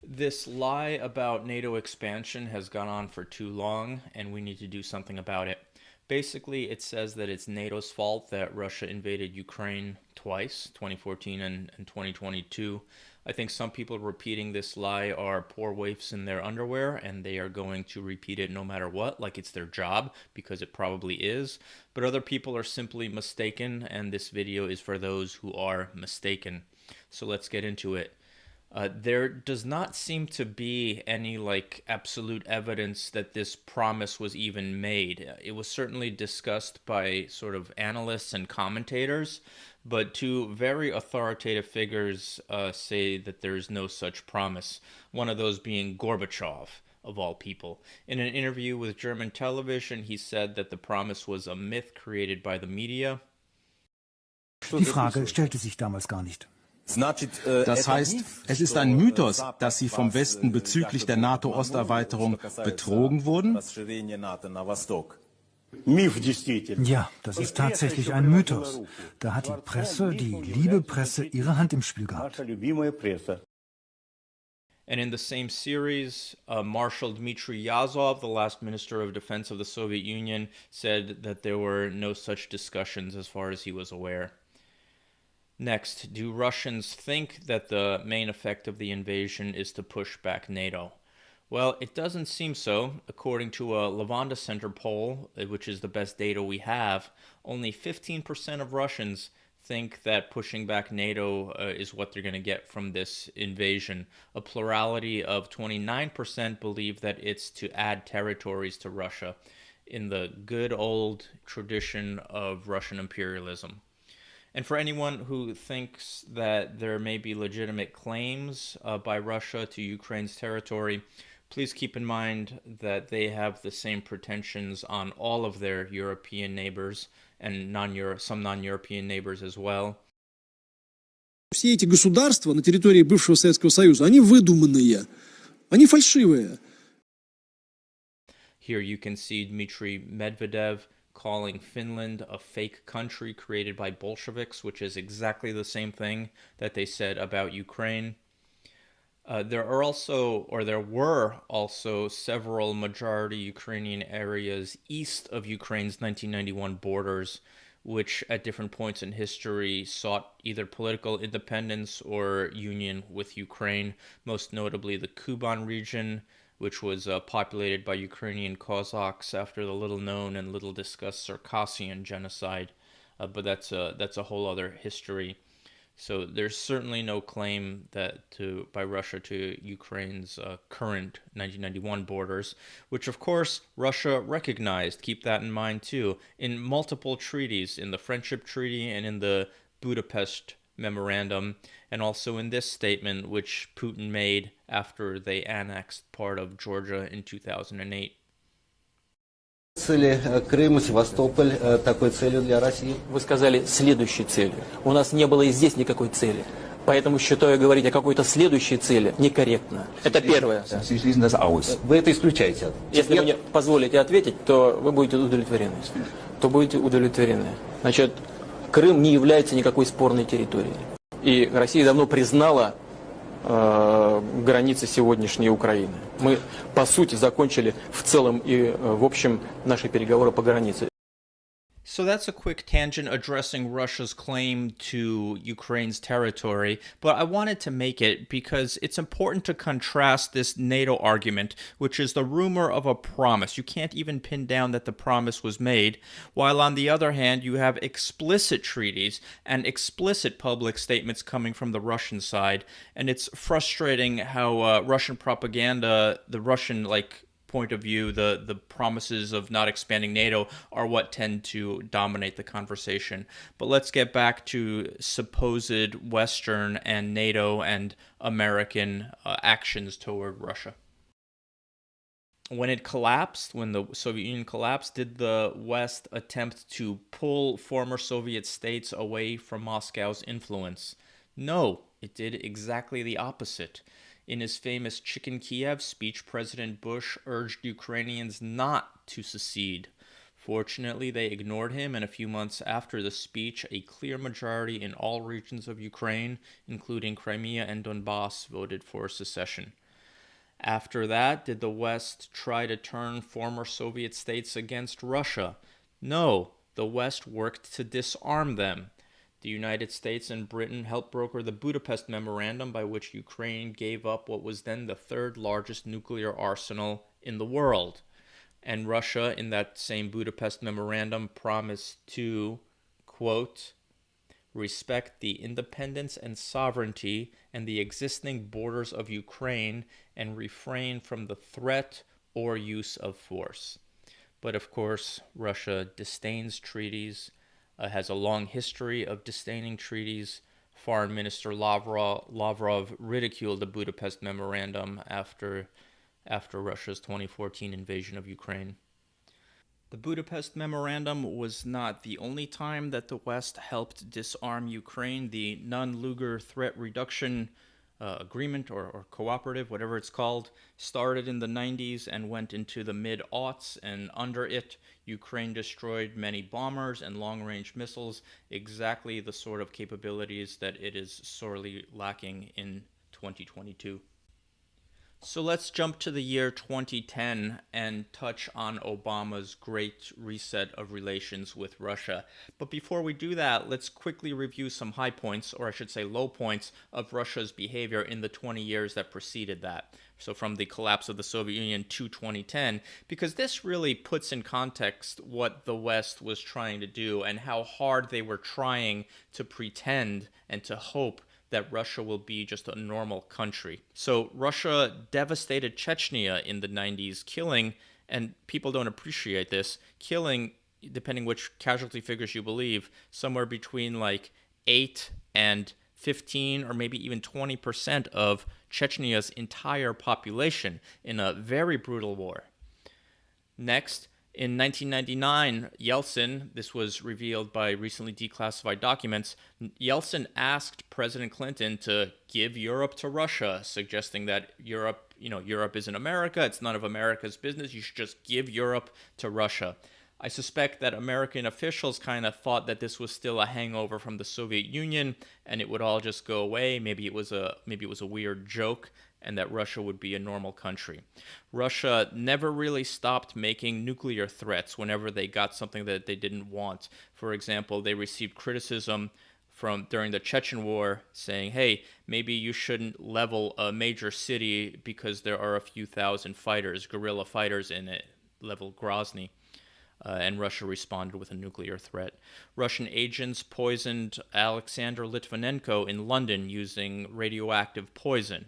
This lie about NATO expansion has gone on for too long, and we need to do something about it. Basically, it says that it's NATO's fault that Russia invaded Ukraine twice, 2014 and 2022. I think some people repeating this lie are poor waifs in their underwear, and they are going to repeat it no matter what, like it's their job, because it probably is. But other people are simply mistaken, and this video is for those who are mistaken. So let's get into it. There does not seem to be any absolute evidence that this promise was even made. It was certainly discussed by sort of analysts and commentators, but two very authoritative figures say that there is no such promise. One of those being Gorbachev, of all people. In an interview with German television, he said that the promise was a myth created by the media. Die Frage stellte sich damals gar nicht. Das heißt, es ist ein Mythos, dass Sie vom Westen bezüglich der NATO-Osterweiterung betrogen wurden? Ja, das ist tatsächlich ein Mythos. Da hat die Presse, die liebe Presse, ihre Hand im Spiel gehabt. And in the same series, Marshal Dmitry Yazov, the last Minister of Defense of the Soviet Union, said that there were no such discussions as far as he was aware. Next, do Russians think that the main effect of the invasion is to push back NATO? Well, it doesn't seem so. According to a Levada Center poll, which is the best data we have, only 15% of Russians think that pushing back NATO is what they're going to get from this invasion. A plurality of 29% believe that it's to add territories to Russia in the good old tradition of Russian imperialism. And for anyone who thinks that there may be legitimate claims by Russia to Ukraine's territory, please keep in mind that they have the same pretensions on all of their European neighbors and some non-European neighbors as well. Все эти государства на территории бывшего Советского Союза, они выдуманные, они фальшивые. Here you can see Dmitry Medvedev calling Finland a fake country created by Bolsheviks, which is exactly the same thing that they said about Ukraine. There were also several majority Ukrainian areas east of Ukraine's 1991 borders, which at different points in history sought either political independence or union with Ukraine, most notably the Kuban region, which was populated by Ukrainian Cossacks after the little-known and little-discussed Circassian genocide. But that's a whole other history. So there's certainly no claim by Russia to Ukraine's current 1991 borders, which of course Russia recognized, keep that in mind too, in multiple treaties, in the Friendship Treaty and in the Budapest Memorandum, and also in this statement which Putin made after they annexed part of Georgia in 2008. Цели Крым, Севастополь такой целью для России? Вы сказали следующей целью. У нас не было и здесь никакой цели. Поэтому считаю, говорить о какой-то следующей цели некорректно. Это первое. Вы это исключаете? Если вы мне позволите ответить, то вы будете удовлетворены. Значит, Крым не является никакой спорной территорией. И Россия давно признала границы сегодняшней Украины. Мы, по сути, закончили в целом и в общем наши переговоры по границе. So that's a quick tangent addressing Russia's claim to Ukraine's territory, but I wanted to make it because it's important to contrast this NATO argument, which is the rumor of a promise. You can't even pin down that the promise was made, while on the other hand, you have explicit treaties and explicit public statements coming from the Russian side, and it's frustrating how Russian propaganda, the Russian, point of view, the promises of not expanding NATO are what tend to dominate the conversation. But let's get back to supposed Western and NATO and American actions toward Russia. When the Soviet Union collapsed, did the West attempt to pull former Soviet states away from Moscow's influence? No, it did exactly the opposite. In his famous Chicken Kiev speech, President Bush urged Ukrainians not to secede. Fortunately, they ignored him, and a few months after the speech, a clear majority in all regions of Ukraine, including Crimea and Donbass, voted for secession. After that, did the West try to turn former Soviet states against Russia? No, the West worked to disarm them. The United States and Britain helped broker the Budapest Memorandum, by which Ukraine gave up what was then the third largest nuclear arsenal in the world. And Russia, in that same Budapest Memorandum, promised to, quote, respect the independence and sovereignty and the existing borders of Ukraine and refrain from the threat or use of force. But of course, Russia disdains treaties, has a long history of disdaining treaties. Foreign Minister Lavrov ridiculed the Budapest Memorandum after Russia's 2014 invasion of Ukraine. The Budapest Memorandum was not the only time that the West helped disarm Ukraine. The Non-Lugar Threat Reduction Agreement or Cooperative, whatever it's called, started in the 90s and went into the mid-aughts, and under it, Ukraine destroyed many bombers and long-range missiles, exactly the sort of capabilities that it is sorely lacking in 2022. So let's jump to the year 2010 and touch on Obama's great reset of relations with Russia. But before we do that, let's quickly review some high points, or I should say low points, of Russia's behavior in the 20 years that preceded that. So from the collapse of the Soviet Union to 2010, because this really puts in context what the West was trying to do and how hard they were trying to pretend and to hope that Russia will be just a normal country. So Russia devastated Chechnya in the 90s, killing, and people don't appreciate this, killing, depending which casualty figures you believe, somewhere between like 8 and 15 or maybe even 20% of Chechnya's entire population in a very brutal war. Next, in 1999, Yeltsin, this was revealed by recently declassified documents, Yeltsin asked President Clinton to give Europe to Russia, suggesting that Europe isn't America, it's none of America's business, you should just give Europe to Russia. I suspect that American officials kind of thought that this was still a hangover from the Soviet Union and it would all just go away. Maybe it was a weird joke, and that Russia would be a normal country. Russia never really stopped making nuclear threats whenever they got something that they didn't want. For example, they received criticism during the Chechen War saying, hey, maybe you shouldn't level a major city because there are a few thousand fighters, guerrilla fighters in it, level Grozny. And Russia responded with a nuclear threat. Russian agents poisoned Alexander Litvinenko in London using radioactive poison.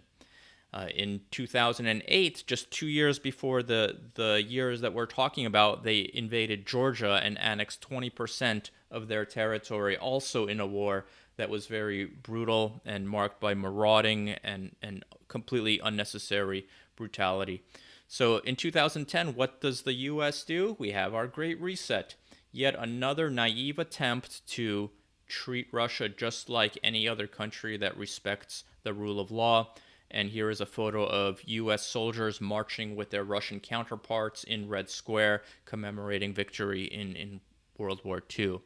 In 2008, just 2 years before the years that we're talking about, they invaded Georgia and annexed 20% of their territory, also in a war that was very brutal and marked by marauding and completely unnecessary brutality. So in 2010, what does the U.S. do? We have our Great Reset. Yet another naive attempt to treat Russia just like any other country that respects the rule of law. And here is a photo of U.S. soldiers marching with their Russian counterparts in Red Square, commemorating victory in World War II.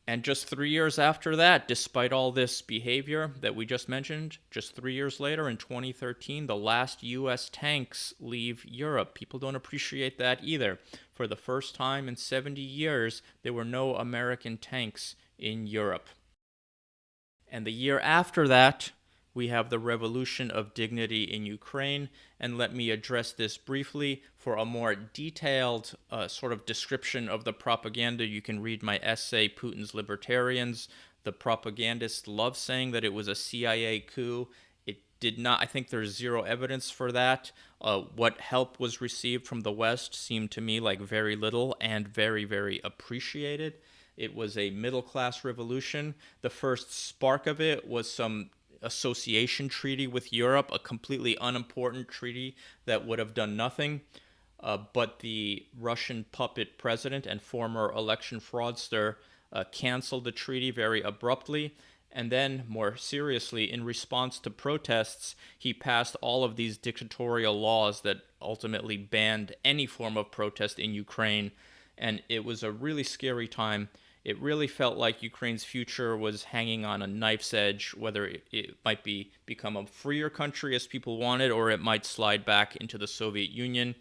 And just 3 years after that, despite all this behavior that we just mentioned, just 3 years later, in 2013, the last U.S. tanks leave Europe. People don't appreciate that either. For the first time in 70 years, there were no American tanks in Europe. And the year after that, we have the Revolution of Dignity in Ukraine, and let me address this briefly. For a more detailed sort of description of the propaganda, you can read my essay, Putin's Libertarians. The propagandists love saying that it was a CIA coup. It did not. I think there's zero evidence for that. What help was received from the West seemed to me like very little and very, very appreciated. It was a middle-class revolution. The first spark of it was some association treaty with Europe, a completely unimportant treaty that would have done nothing. But the Russian puppet president and former election fraudster canceled the treaty very abruptly. And then, more seriously, in response to protests, he passed all of these dictatorial laws that ultimately banned any form of protest in Ukraine. And it was a really scary time It really felt like Ukraine's future was hanging on a knife's edge, whether it might become a freer country as people wanted, or it might slide back into the Soviet Union.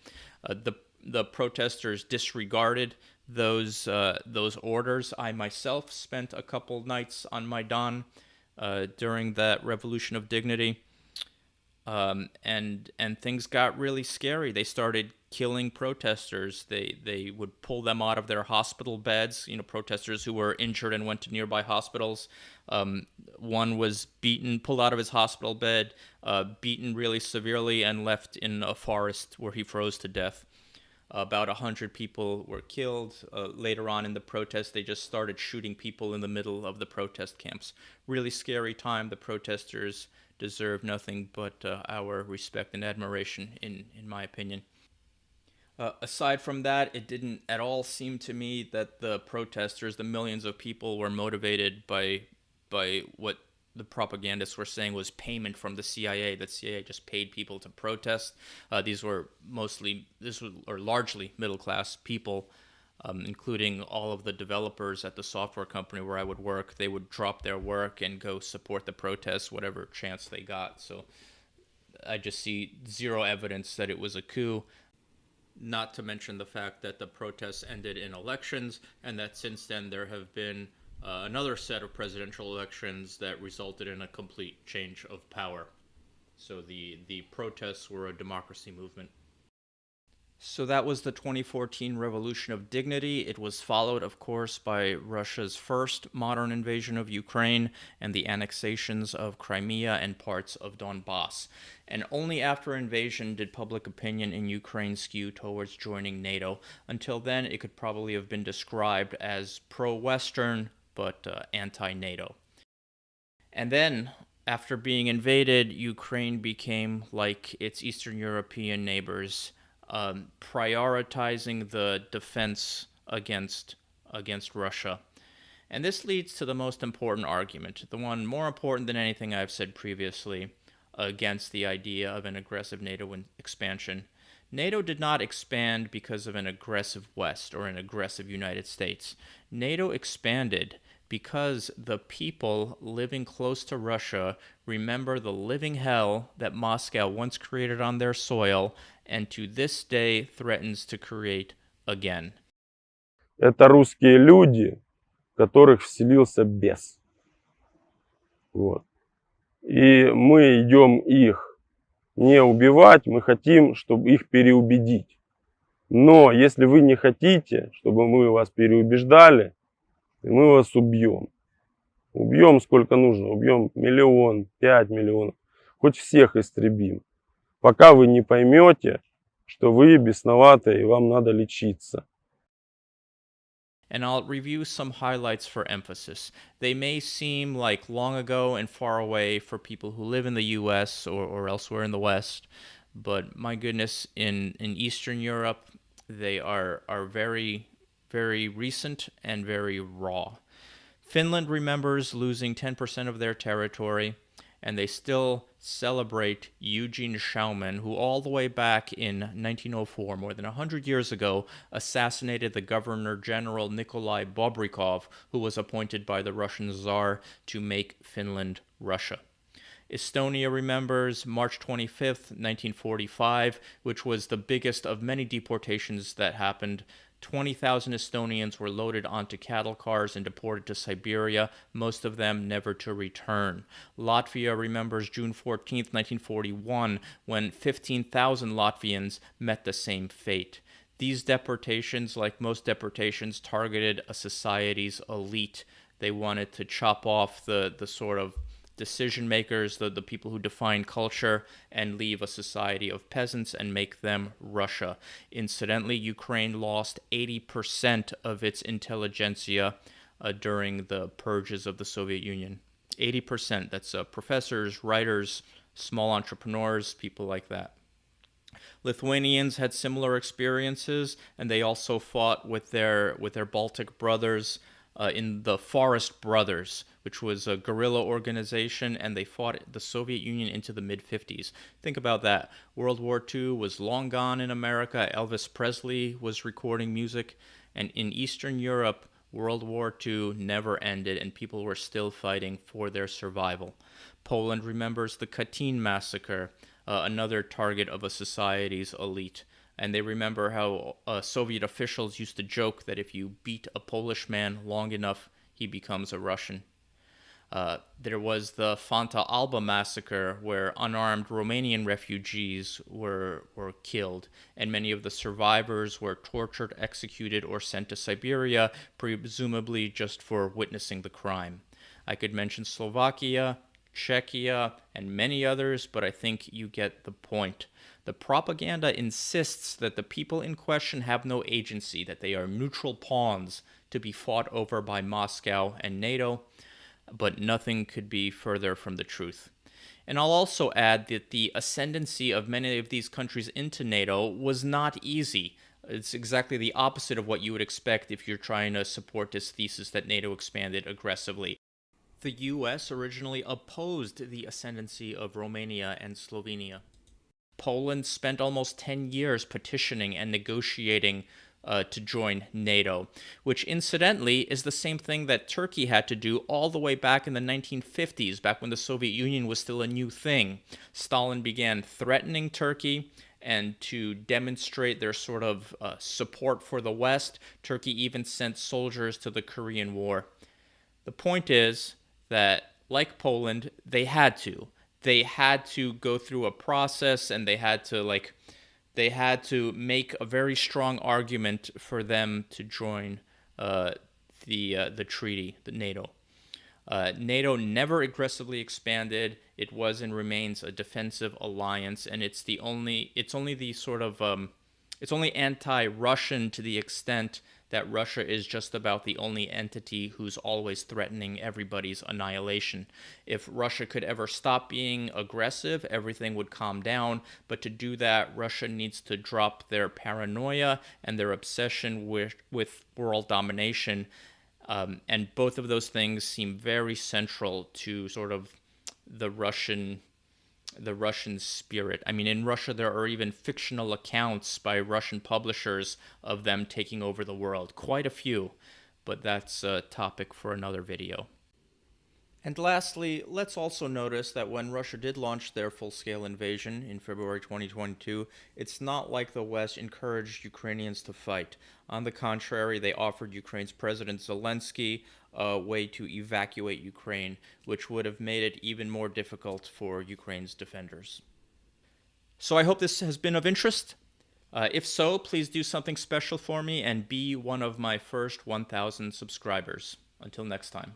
The protesters disregarded those orders. I myself spent a couple nights on Maidan during that Revolution of Dignity. And things got really scary. They started killing protesters. They would pull them out of their hospital beds. Protesters who were injured and went to nearby hospitals. One was pulled out of his hospital bed, beaten really severely, and left in a forest where he froze to death. About 100 people were killed. Later on in the protest, they just started shooting people in the middle of the protest camps. Really scary time. The protesters deserve nothing but our respect and admiration, in my opinion. Aside from that, it didn't at all seem to me that the protesters, the millions of people, were motivated by what the propagandists were saying was payment from the CIA. The CIA just paid people to protest. These were largely middle-class people, including all of the developers at the software company where I would work. They would drop their work and go support the protests, whatever chance they got. So I just see zero evidence that it was a coup, not to mention the fact that the protests ended in elections, and that since then there have been another set of presidential elections that resulted in a complete change of power. So the protests were a democracy movement. So that was the 2014 Revolution of Dignity. It was followed, of course, by Russia's first modern invasion of Ukraine and the annexations of Crimea and parts of Donbass. And only after invasion did public opinion in Ukraine skew towards joining NATO. Until then, it could probably have been described as pro-Western, but anti-NATO. And then, after being invaded, Ukraine became like its Eastern European neighbors, prioritizing the defense against Russia. And this leads to the most important argument, the one more important than anything I've said previously, against the idea of an aggressive NATO expansion. NATO did not expand because of an aggressive West or an aggressive United States. NATO expanded because the people living close to Russia remember the living hell that Moscow once created on their soil and to this day threatens to create again. Это русские люди, в которых вселился бес. Вот. И мы идем их не убивать, мы хотим, чтобы их переубедить. Но если вы не хотите, чтобы мы вас переубеждали, мы вас убьем. Убьем сколько нужно, убьем 1 миллион, 5 миллионов, хоть всех истребим. Пока вы не поймете, что вы бесноватые и вам надо лечиться. And I'll review some highlights for emphasis. They may seem like long ago and far away for people who live in the US or elsewhere in the West, but my goodness, in Eastern Europe, they are very, very recent and very raw. Finland remembers losing 10% of their territory, and they still celebrate Eugene Schauman, who all the way back in 1904, more than 100 years ago, assassinated the Governor-General Nikolai Bobrikov, who was appointed by the Russian Tsar to make Finland Russia. Estonia remembers March 25th, 1945, which was the biggest of many deportations that happened. 20,000 Estonians were loaded onto cattle cars and deported to Siberia, most of them never to return. Latvia remembers June 14th, 1941, when 15,000 Latvians met the same fate. These deportations, like most deportations, targeted a society's elite. They wanted to chop off the sort of decision makers, the people who define culture, and leave a society of peasants and make them Russia. Incidentally, Ukraine lost 80% of its intelligentsia during the purges of the Soviet Union. 80%. That's professors, writers, small entrepreneurs, people like that. Lithuanians had similar experiences, and they also fought with their Baltic brothers in the Forest Brothers, which was a guerrilla organization, and they fought the Soviet Union into the mid-50s. Think about that. World War II was long gone in America. Elvis Presley was recording music, and in Eastern Europe, World War II never ended, and people were still fighting for their survival. Poland remembers the Katyn massacre, another target of a society's elite. And they remember how Soviet officials used to joke that if you beat a Polish man long enough, he becomes a Russian. There was the Fanta Alba massacre, where unarmed Romanian refugees were killed, and many of the survivors were tortured, executed, or sent to Siberia, presumably just for witnessing the crime. I could mention Slovakia, Czechia, and many others, but I think you get the point. The propaganda insists that the people in question have no agency, that they are neutral pawns to be fought over by Moscow and NATO, but nothing could be further from the truth. And I'll also add that the ascendancy of many of these countries into NATO was not easy. It's exactly the opposite of what you would expect if you're trying to support this thesis that NATO expanded aggressively. The US originally opposed the ascendancy of Romania and Slovenia. Poland spent almost 10 years petitioning and negotiating to join NATO, which incidentally is the same thing that Turkey had to do all the way back in the 1950s, back when the Soviet Union was still a new thing. Stalin began threatening Turkey, and to demonstrate their sort of support for the West, Turkey even sent soldiers to the Korean War. The point is that, like Poland, they had to go through a process, and they had to make a very strong argument for them to join the treaty, the NATO. NATO never aggressively expanded. It was and remains a defensive alliance, and it's only anti-Russian to the extent that Russia is just about the only entity who's always threatening everybody's annihilation. If Russia could ever stop being aggressive, everything would calm down. But to do that, Russia needs to drop their paranoia and their obsession with world domination. And both of those things seem very central to sort of the Russian spirit. I mean, in Russia, there are even fictional accounts by Russian publishers of them taking over the world. Quite a few, but that's a topic for another video. And lastly, let's also notice that when Russia did launch their full-scale invasion in February 2022, it's not like the West encouraged Ukrainians to fight. On the contrary, they offered Ukraine's President Zelensky a way to evacuate Ukraine, which would have made it even more difficult for Ukraine's defenders. So I hope this has been of interest. If so, please do something special for me and be one of my first 1,000 subscribers. Until next time.